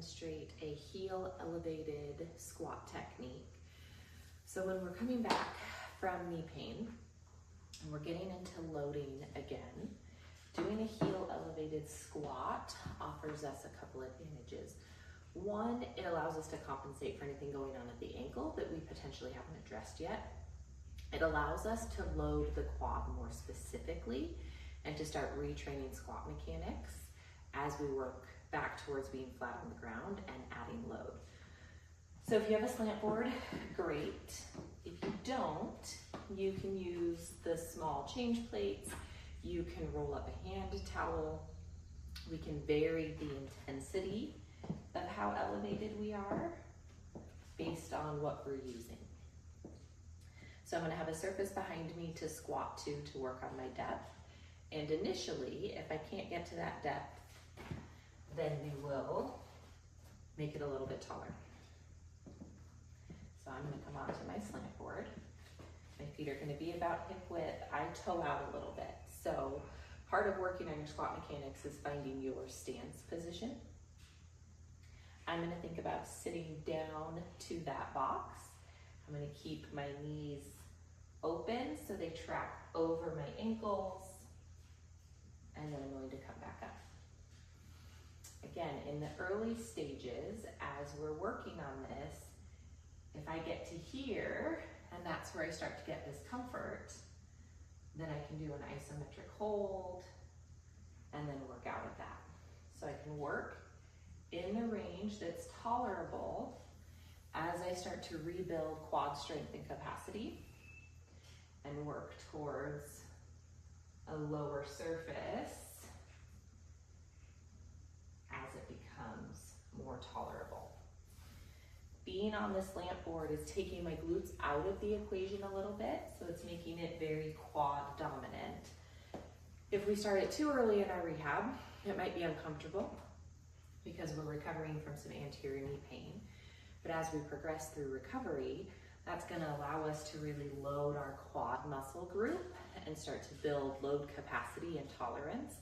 demonstrate a heel elevated squat technique. So when we're coming back from knee pain and we're getting into loading again, doing a heel elevated squat offers us a couple advantages. One, it allows us to compensate for anything going on at the ankle that we potentially haven't addressed yet. It allows us to load the quad more specifically and to start retraining squat mechanics as we work back towards being flat on the ground and adding load. So if you have a slant board, great. If you don't, you can use the small change plates. You can roll up a hand towel. We can vary the intensity of how elevated we are based on what we're using. So I'm gonna have a surface behind me to squat to work on my depth. And initially, if I can't get to that depth, then we will make it a little bit taller. So I'm gonna come onto my slant board. My feet are gonna be about hip width. I toe out a little bit. So part of working on your squat mechanics is finding your stance position. I'm gonna think about sitting down to that box. I'm gonna keep my knees open so they track over my ankles, and then I'm going to come back up. Again, in the early stages, as we're working on this, if I get to here, and that's where I start to get discomfort, then I can do an isometric hold and then work out of that. So I can work in the range that's tolerable as I start to rebuild quad strength and capacity and work towards a lower surface as it becomes more tolerable. Being on this slant board is taking my glutes out of the equation a little bit, so it's making it very quad dominant. If we start it too early in our rehab, it might be uncomfortable because we're recovering from some anterior knee pain. But as we progress through recovery, that's gonna allow us to really load our quad muscle group and start to build load capacity and tolerance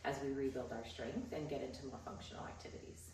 as we rebuild our strength and get into more functional activities.